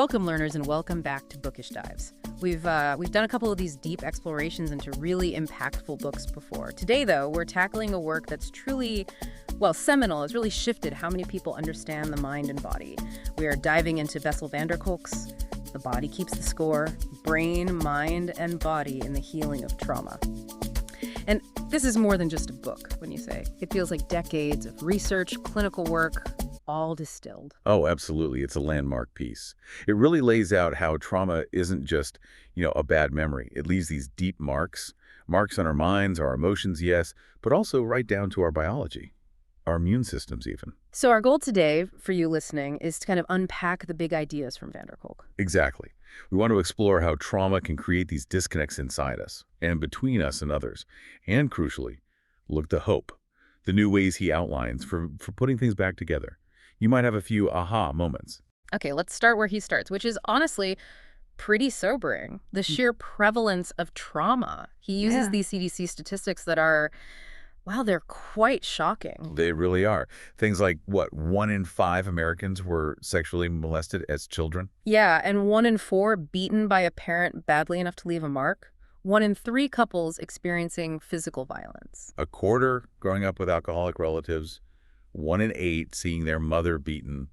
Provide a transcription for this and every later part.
Welcome, learners, and welcome back to Bookish Dives. We've done a couple of these deep explorations into really impactful books before. Today, though, we're tackling a work that's truly, well, seminal. It's really shifted how many people understand the mind and body. We are diving into Bessel van der Kolk's The Body Keeps the Score, Brain, Mind, and Body in the Healing of Trauma. And this is more than just a book, when you say. It feels like decades of research, clinical work, all distilled. Oh, absolutely. It's a landmark piece. It really lays out how trauma isn't just, a bad memory. It leaves these deep marks on our minds, our emotions, yes, but also right down to our biology, our immune systems even. So our goal today for you listening is to kind of unpack the big ideas from van der Kolk. Exactly. We want to explore how trauma can create these disconnects inside us and between us and others. And crucially, look to hope, the new ways he outlines for putting things back together. You might have a few aha moments. Okay, let's start where he starts, which is honestly pretty sobering. The sheer prevalence of trauma. He uses these CDC statistics that are, wow, they're quite shocking. They really are. Things like, 1 in 5 Americans were sexually molested as children? Yeah, and 1 in 4 beaten by a parent badly enough to leave a mark. 1 in 3 couples experiencing physical violence. A quarter growing up with alcoholic relatives. 1 in 8 seeing their mother beaten.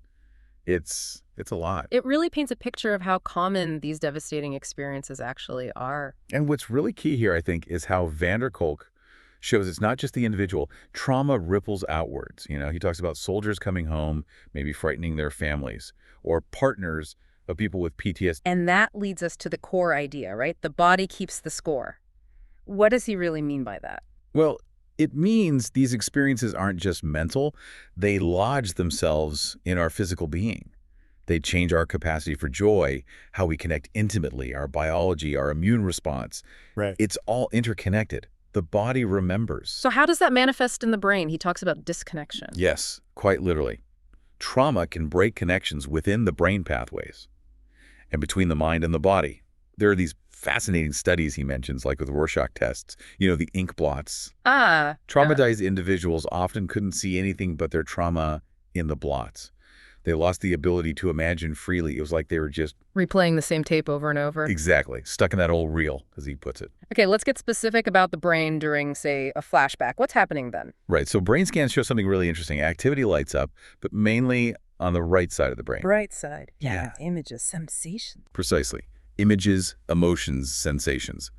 It's a lot. It really paints a picture of how common these devastating experiences actually are. And what's really key here, I think, is how van der Kolk shows it's not just the individual. Trauma ripples outwards. He talks about soldiers coming home, maybe frightening their families, or partners of people with PTSD. And that leads us to the core idea, right? The body keeps the score. What does he really mean by that? Well, it means these experiences aren't just mental. They lodge themselves in our physical being. They change our capacity for joy, how we connect intimately, our biology, our immune response. Right. It's all interconnected. The body remembers. So how does that manifest in the brain? He talks about disconnection. Yes, quite literally. Trauma can break connections within the brain pathways and between the mind and the body. There are these fascinating studies he mentions, like with Rorschach tests, the ink blots. Traumatized individuals often couldn't see anything but their trauma in the blots. They lost the ability to imagine freely. It was like they were just replaying the same tape over and over. Exactly. Stuck in that old reel, as he puts it. Okay, let's get specific about the brain during, say, a flashback. What's happening then? Right. So brain scans show something really interesting. Activity lights up, but mainly on the right side of the brain. Right side. Yeah. Images, sensations. Precisely. Images, emotions, sensations.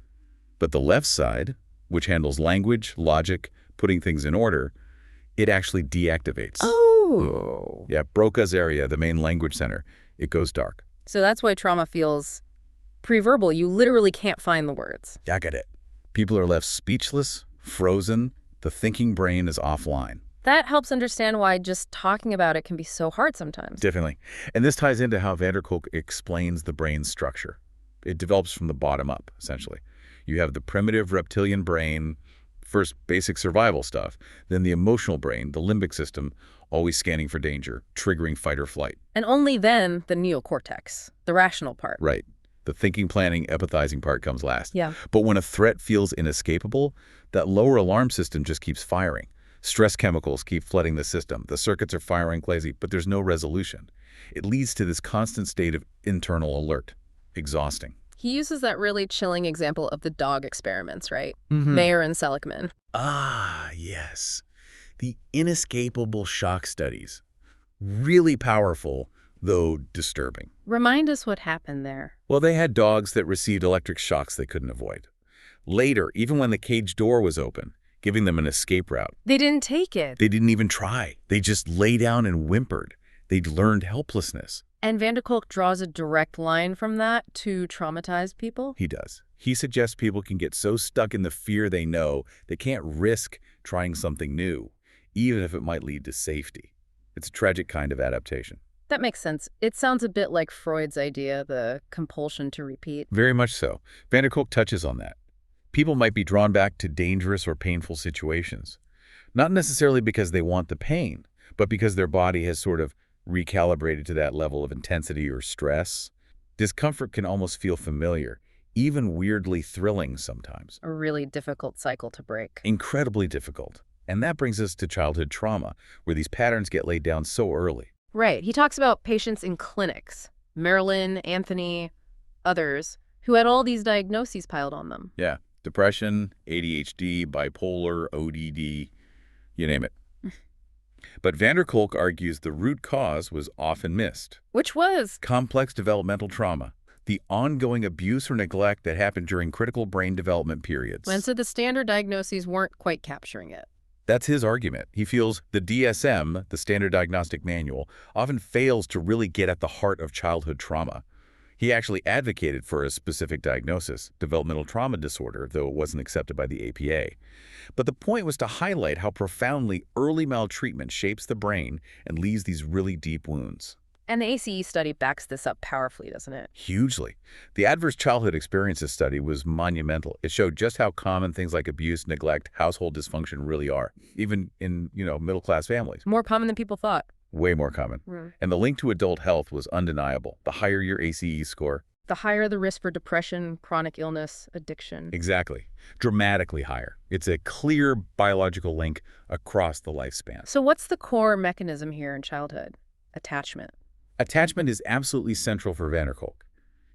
But the left side, which handles language, logic, putting things in order, it actually deactivates. Oh. Yeah, Broca's area, the main language center, it goes dark. So that's why trauma feels pre-verbal. You literally can't find the words. I get it. People are left speechless, frozen. The thinking brain is offline. That helps understand why just talking about it can be so hard sometimes. Definitely. And this ties into how van der Kolk explains the brain's structure. It develops from the bottom up, essentially. You have the primitive reptilian brain, first basic survival stuff, then the emotional brain, the limbic system, always scanning for danger, triggering fight or flight. And only then the neocortex, the rational part. Right. The thinking, planning, empathizing part comes last. Yeah. But when a threat feels inescapable, that lower alarm system just keeps firing. Stress chemicals keep flooding the system. The circuits are firing crazy, but there's no resolution. It leads to this constant state of internal alert. Exhausting. He uses that really chilling example of the dog experiments, right? Mayer and Seligman. Ah, yes. The inescapable shock studies. Really powerful, though disturbing. Remind us what happened there. Well, they had dogs that received electric shocks they couldn't avoid. Later, even when the cage door was open, giving them an escape route. They didn't take it. They didn't even try. They just lay down and whimpered. They'd learned helplessness. And van der Kolk draws a direct line from that to traumatized people? He does. He suggests people can get so stuck in the fear they know they can't risk trying something new, even if it might lead to safety. It's a tragic kind of adaptation. That makes sense. It sounds a bit like Freud's idea, the compulsion to repeat. Very much so. Van der Kolk touches on that. People might be drawn back to dangerous or painful situations, not necessarily because they want the pain, but because their body has sort of recalibrated to that level of intensity or stress. Discomfort can almost feel familiar, even weirdly thrilling sometimes. A really difficult cycle to break. Incredibly difficult. And that brings us to childhood trauma, where these patterns get laid down so early. Right. He talks about patients in clinics Marilyn, Anthony, others, who had all these diagnoses piled on them. Yeah. Depression, ADHD, bipolar, ODD, you name it. But Kolk argues the root cause was often missed. Which was? Complex developmental trauma, the ongoing abuse or neglect that happened during critical brain development periods. And so the standard diagnoses weren't quite capturing it. That's his argument. He feels the DSM, the Standard Diagnostic Manual, often fails to really get at the heart of childhood trauma. He actually advocated for a specific diagnosis, developmental trauma disorder, though it wasn't accepted by the APA. But the point was to highlight how profoundly early maltreatment shapes the brain and leaves these really deep wounds. And the ACE study backs this up powerfully, doesn't it? Hugely. The Adverse Childhood Experiences study was monumental. It showed just how common things like abuse, neglect, household dysfunction really are, even in, middle-class families. More common than people thought. Way more common. And the link to adult health was undeniable. The higher your ACE score, the higher the risk for depression, chronic illness, addiction. Exactly. Dramatically higher. It's a clear biological link across the lifespan. So what's the core mechanism here in childhood? Attachment. Attachment is absolutely central for Kolk.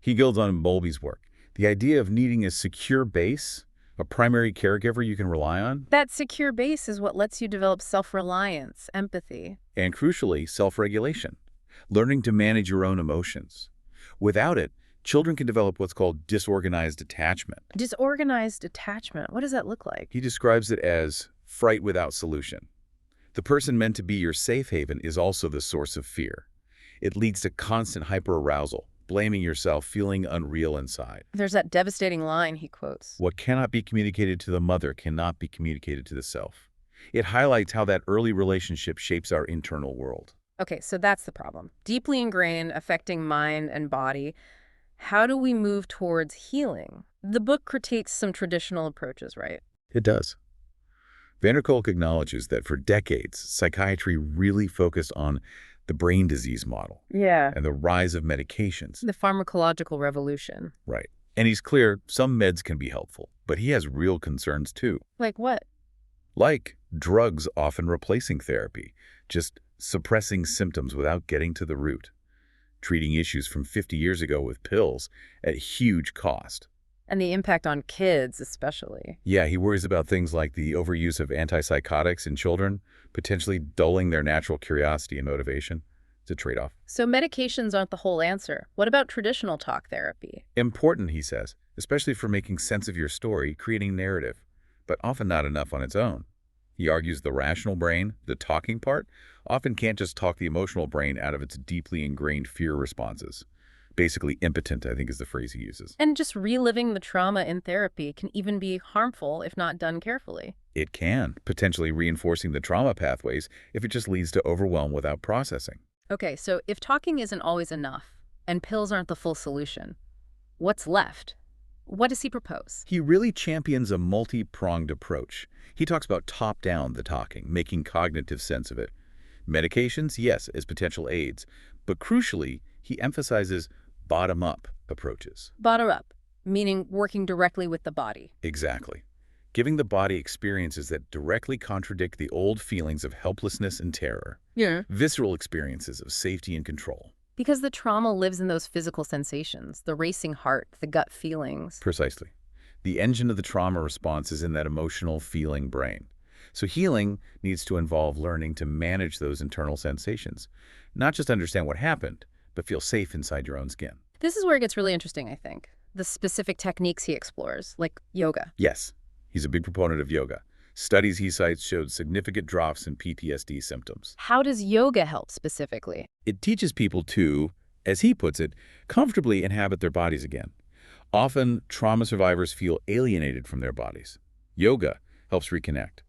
He builds on Bowlby's work. The idea of needing a secure base, a primary caregiver you can rely on. That secure base is what lets you develop self-reliance, empathy. And crucially, self-regulation. Learning to manage your own emotions. Without it, children can develop what's called disorganized attachment. Disorganized attachment? What does that look like? He describes it as fright without solution. The person meant to be your safe haven is also the source of fear. It leads to constant hyperarousal, blaming yourself, feeling unreal inside. There's that devastating line he quotes. What cannot be communicated to the mother cannot be communicated to the self. It highlights how that early relationship shapes our internal world. Okay, so that's the problem. Deeply ingrained, affecting mind and body. How do we move towards healing? The book critiques some traditional approaches, right? It does. Kolk acknowledges that for decades, psychiatry really focused on the brain disease model. Yeah. And the rise of medications. The pharmacological revolution. Right. And he's clear some meds can be helpful, but he has real concerns too. Like what? Like drugs often replacing therapy, just suppressing symptoms without getting to the root. Treating issues from 50 years ago with pills at huge cost. And the impact on kids especially. Yeah, he worries about things like the overuse of antipsychotics in children, potentially dulling their natural curiosity and motivation. It's a trade-off. So medications aren't the whole answer. What about traditional talk therapy? Important, he says, especially for making sense of your story, creating narrative, but often not enough on its own. He argues the rational brain, the talking part, often can't just talk the emotional brain out of its deeply ingrained fear responses. Basically impotent, I think is the phrase he uses. And just reliving the trauma in therapy can even be harmful if not done carefully. It can, potentially reinforcing the trauma pathways if it just leads to overwhelm without processing. Okay, so if talking isn't always enough, and pills aren't the full solution, what's left? What does he propose? He really champions a multi-pronged approach. He talks about top-down the talking, making cognitive sense of it. Medications, yes, as potential aids, but crucially, he emphasizes bottom-up approaches. Bottom-up, meaning working directly with the body. Exactly. Giving the body experiences that directly contradict the old feelings of helplessness and terror. Yeah. Visceral experiences of safety and control. Because the trauma lives in those physical sensations, the racing heart, the gut feelings. Precisely. The engine of the trauma response is in that emotional feeling brain. So healing needs to involve learning to manage those internal sensations. Not just understand what happened, but feel safe inside your own skin. This is where it gets really interesting, I think. The specific techniques he explores, like yoga. Yes, he's a big proponent of yoga. Studies he cites showed significant drops in PTSD symptoms. How does yoga help specifically? It teaches people to, as he puts it, comfortably inhabit their bodies again. Often, trauma survivors feel alienated from their bodies. Yoga helps reconnect.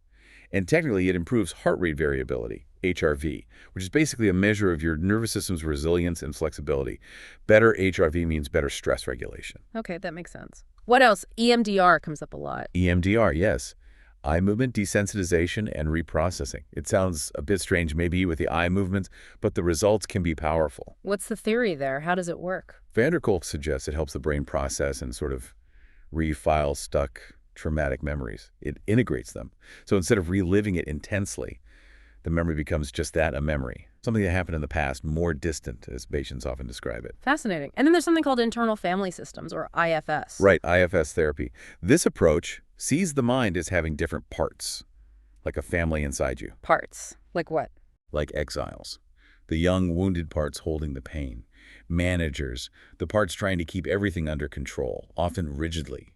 And technically, it improves heart rate variability, HRV, which is basically a measure of your nervous system's resilience and flexibility. Better HRV means better stress regulation. Okay, that makes sense. What else? EMDR comes up a lot. EMDR, yes. Eye movement desensitization and reprocessing. It sounds a bit strange maybe with the eye movements, but the results can be powerful. What's the theory there? How does it work? Kolk suggests it helps the brain process and sort of refile stuck traumatic memories. It integrates them. So instead of reliving it intensely, the memory becomes just that, a memory. Something that happened in the past, more distant, as patients often describe it. Fascinating. And then there's something called internal family systems, or IFS. Right, IFS therapy. This approach sees the mind as having different parts, like a family inside you. Parts. Like what? Like exiles. The young, wounded parts holding the pain. Managers, the parts trying to keep everything under control, often rigidly.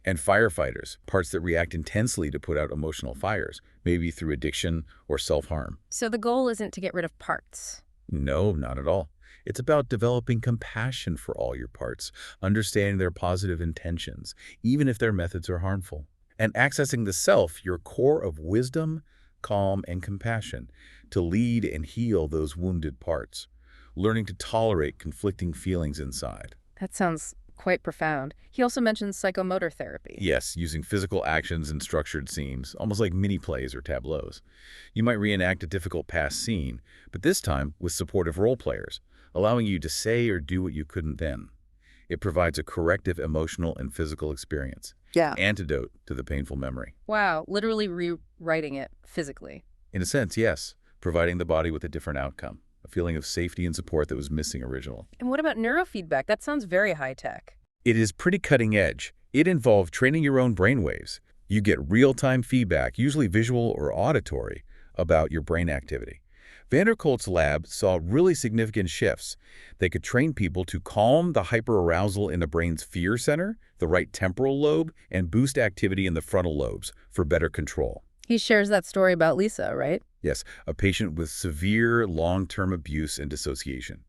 And firefighters, parts that react intensely to put out emotional fires, maybe through addiction or self-harm. So the goal isn't to get rid of parts. No, not at all. It's about developing compassion for all your parts, understanding their positive intentions, even if their methods are harmful, and accessing the self, your core of wisdom, calm, and compassion, to lead and heal those wounded parts, learning to tolerate conflicting feelings inside. That sounds quite profound. He also mentions psychomotor therapy. Yes, using physical actions and structured scenes, almost like mini-plays or tableaus. You might reenact a difficult past scene, but this time with supportive role players, allowing you to say or do what you couldn't then. It provides a corrective emotional and physical experience. Yeah. Antidote to the painful memory. Wow, literally rewriting it physically. In a sense, yes, providing the body with a different outcome, a feeling of safety and support that was missing originally. And what about neurofeedback? That sounds very high-tech. It is pretty cutting edge. It involved training your own brainwaves. You get real-time feedback, usually visual or auditory, about your brain activity. Van der Kolk's lab saw really significant shifts. They could train people to calm the hyperarousal in the brain's fear center, the right temporal lobe, and boost activity in the frontal lobes for better control. He shares that story about Lisa, right? Yes, a patient with severe long-term abuse and dissociation.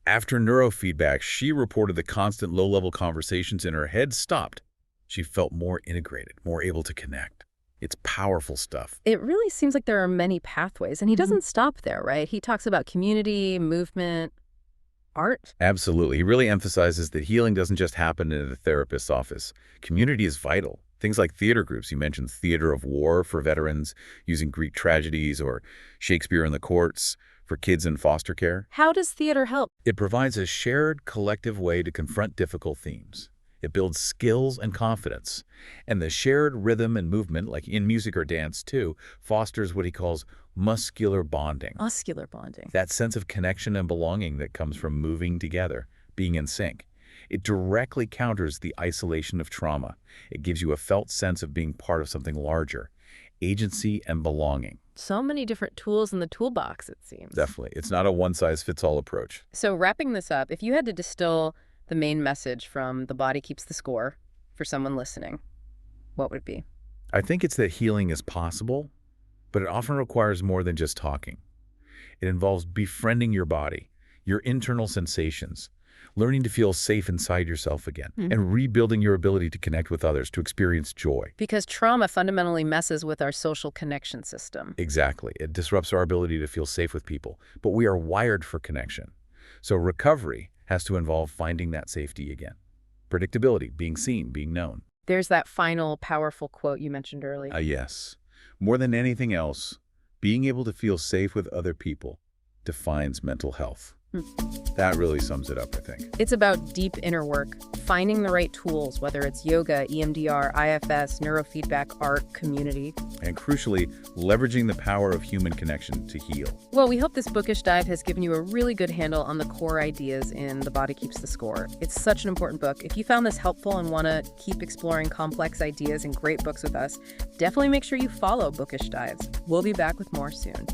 After neurofeedback, she reported the constant low-level conversations in her head stopped. She felt more integrated, more able to connect. It's powerful stuff. It really seems like there are many pathways, and he doesn't stop there, right? He talks about community, movement, art. Absolutely. He really emphasizes that healing doesn't just happen in the therapist's office. Community is vital. Things like theater groups. You mentioned theater of war for veterans, using Greek tragedies, or Shakespeare in the courts for kids in foster care. How does theater help? It provides a shared, collective way to confront difficult themes. It builds skills and confidence. And the shared rhythm and movement, like in music or dance too, fosters what he calls muscular bonding. Muscular bonding. That sense of connection and belonging that comes from moving together, being in sync. It directly counters the isolation of trauma. It gives you a felt sense of being part of something larger, agency and belonging. So many different tools in the toolbox, it seems. Definitely. It's not a one-size-fits-all approach. So wrapping this up, if you had to distill the main message from The Body Keeps the Score for someone listening, what would it be? I think it's that healing is possible, but it often requires more than just talking. It involves befriending your body, your internal sensations, learning to feel safe inside yourself again, and rebuilding your ability to connect with others, to experience joy. Because trauma fundamentally messes with our social connection system. Exactly. It disrupts our ability to feel safe with people, but we are wired for connection. So recovery has to involve finding that safety again. Predictability, being seen, being known. There's that final powerful quote you mentioned earlier. Yes. More than anything else, being able to feel safe with other people defines mental health. That really sums it up, I think. It's about deep inner work, finding the right tools, whether it's yoga, EMDR, IFS, neurofeedback, art, community. And crucially, leveraging the power of human connection to heal. Well, we hope this bookish dive has given you a really good handle on the core ideas in The Body Keeps the Score. It's such an important book. If you found this helpful and want to keep exploring complex ideas and great books with us, definitely make sure you follow Bookish Dives. We'll be back with more soon.